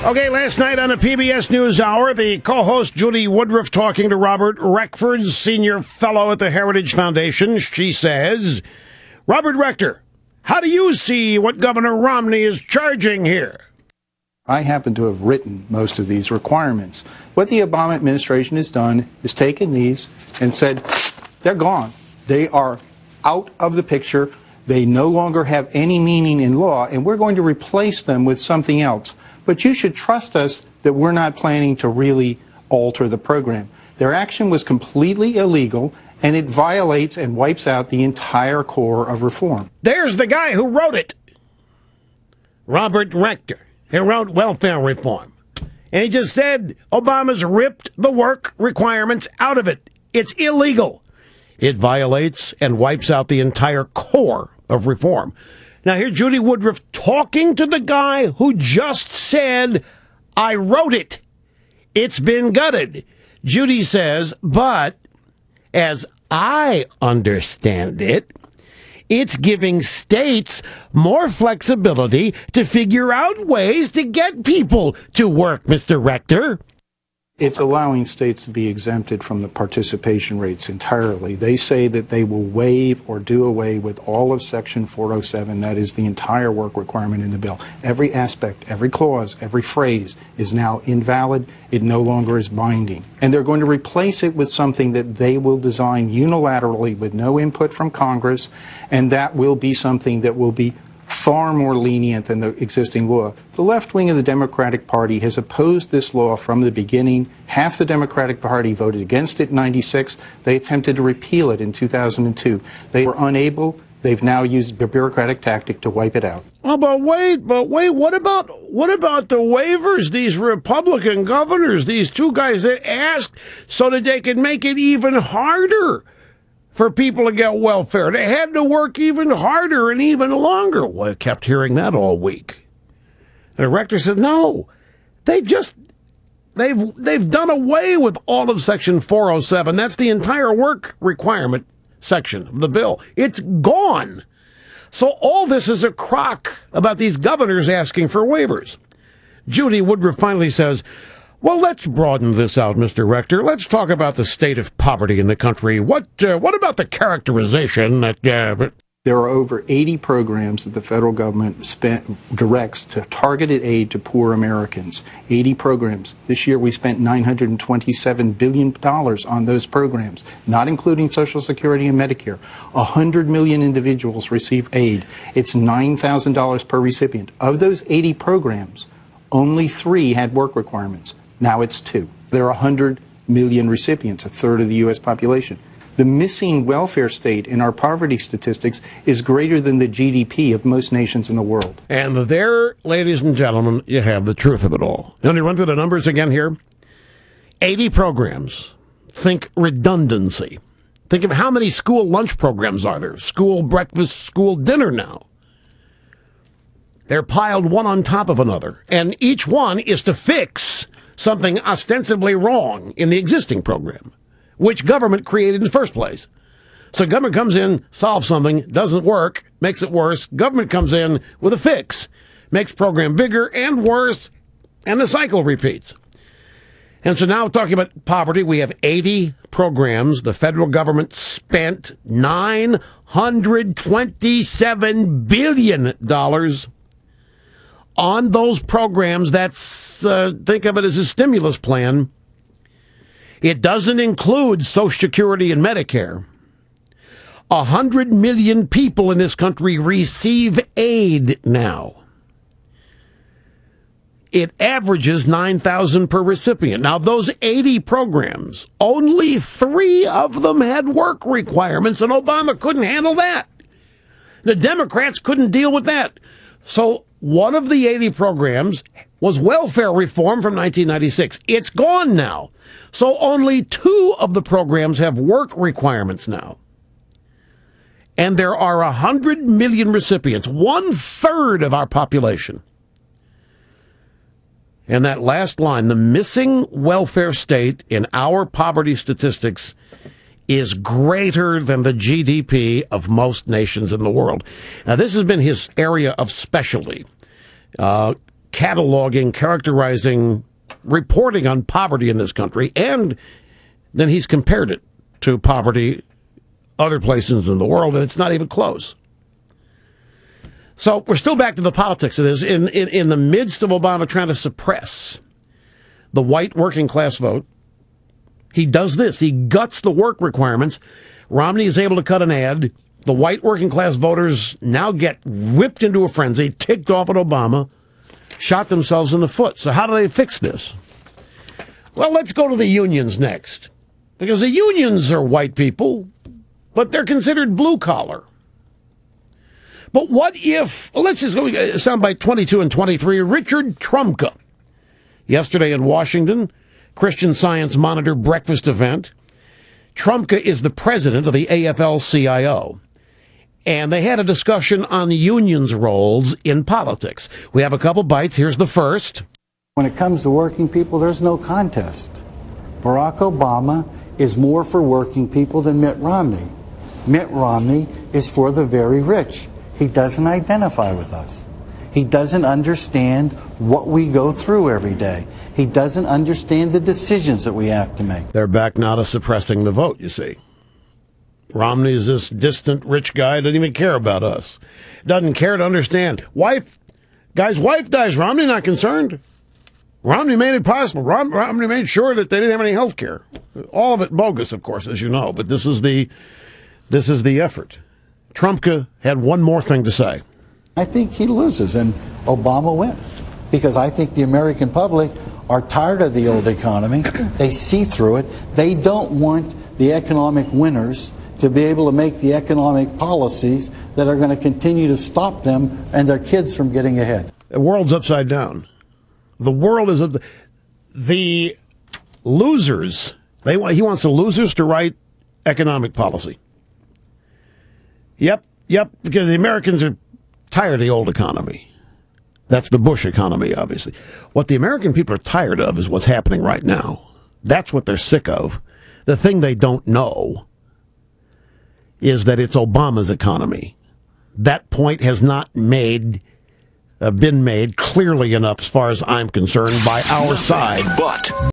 Okay, last night on the PBS NewsHour, the co-host Judy Woodruff talking to Robert Redford, senior fellow at the Heritage Foundation. She says, Robert Rector, how do you see what Governor Romney is charging here? I happen to have written most of these requirements. What the Obama administration has done is taken these and said, they're gone. They are out of the picture. They no longer have any meaning in law, and we're going to replace them with something else. But you should trust us that we're not planning to really alter the program. Their action was completely illegal, and it violates and wipes out the entire core of reform. There's the guy who wrote it, Robert Rector. He wrote welfare reform. And he just said Obama's ripped the work requirements out of it. It's illegal. It violates and wipes out the entire core of reform. Now, here's Judy Woodruff talking to the guy who just said, I wrote it. It's been gutted. Judy says, but as I understand it, it's giving states more flexibility to figure out ways to get people to work, Mr. Rector. It's allowing states to be exempted from the participation rates entirely. They say that they will waive or do away with all of Section 407. That is the entire work requirement in the bill. Every aspect, every clause, every phrase is now invalid. It no longer is binding. And they're going to replace it with something that they will design unilaterally with no input from Congress, and that will be something that will be far more lenient than the existing law. The left wing of the Democratic Party has opposed this law from the beginning. Half the Democratic Party voted against it in '96. They attempted to repeal it in 2002. They were unable. They've now used a bureaucratic tactic to wipe it out. Oh, but wait, what about the waivers? These Republican governors, these two guys that asked so that they could make it even harder for people to get welfare. They had to work even harder and even longer. Well, I kept hearing that all week. And the rector said, no, they've done away with all of Section 407. That's the entire work requirement section of the bill. It's gone. So all this is a crock about these governors asking for waivers. Judy Woodruff finally says, well, let's broaden this out, Mr. Rector. Let's talk about the state of poverty in the country. What about the characterization that... There are over 80 programs that the federal government directs to targeted aid to poor Americans. 80 programs. This year we spent $927 billion on those programs, not including Social Security and Medicare. 100 million individuals receive aid. It's $9,000 per recipient. Of those 80 programs, only 3 had work requirements. Now it's 2. There are 100 million recipients, a third of the U.S. population. The missing welfare state in our poverty statistics is greater than the GDP of most nations in the world. And there, ladies and gentlemen, you have the truth of it all. Let me run through the numbers again here. 80 programs. Think redundancy. Think of how many school lunch programs are there. School breakfast, school dinner now. They're piled one on top of another. And each one is to fix something ostensibly wrong in the existing program, which government created in the first place. So government comes in, solves something, doesn't work, makes it worse. Government comes in with a fix, makes program bigger and worse, and the cycle repeats. And so now talking about poverty, we have 80 programs. The federal government spent $927 billion on those programs. That's, think of it as a stimulus plan. It doesn't include Social Security and Medicare. 100 million people in this country receive aid now. It averages $9,000 per recipient. Now, those 80 programs, only 3 of them had work requirements, and Obama couldn't handle that. The Democrats couldn't deal with that. So one of the 80 programs was welfare reform from 1996. It's gone now. So only 2 of the programs have work requirements now. And there are 100 million recipients, 1/3 of our population. And that last line, the missing welfare state in our poverty statistics is greater than the GDP of most nations in the world. Now, this has been his area of specialty. cataloging, characterizing, reporting on poverty in this country, and then he's compared it to poverty other places in the world, and it's not even close. So we're still back to the politics of this. In the midst of Obama trying to suppress the white working class vote, he does this. He guts the work requirements. Romney is able to cut an ad. The white working class voters now get whipped into a frenzy, ticked off at Obama, shot themselves in the foot. So how do they fix this? Well, let's go to the unions next. Because the unions are white people, but they're considered blue collar. But what if, well, let's just go soundbite 22 and 23, Richard Trumka. Yesterday in Washington, Christian Science Monitor breakfast event. Trumka is the president of the AFL-CIO. And they had a discussion on the unions' roles in politics. We have a couple bites. Here's the first. When it comes to working people, there's no contest. Barack Obama is more for working people than Mitt Romney. Mitt Romney is for the very rich. He doesn't identify with us. He doesn't understand what we go through every day. He doesn't understand the decisions that we have to make. They're back now to suppressing the vote, you see. Romney's this distant rich guy, doesn't even care about us. Doesn't care to understand. Guy's wife dies. Romney not concerned. Romney made it possible. Romney made sure that they didn't have any health care. All of it bogus, of course, as you know. But this is the effort. Trumka had one more thing to say. I think he loses and Obama wins. Because I think the American public are tired of the old economy. They see through it. They don't want the economic winners to be able to make the economic policies that are going to continue to stop them and their kids from getting ahead. The world's upside down. The world is the losers. He wants the losers to write economic policy. Yep, because the Americans are tired of the old economy. That's the Bush economy, obviously. What the American people are tired of is what's happening right now. That's what they're sick of. The thing they don't know is that it's Obama's economy. That point has not been made clearly enough, as far as I'm concerned, by our side. But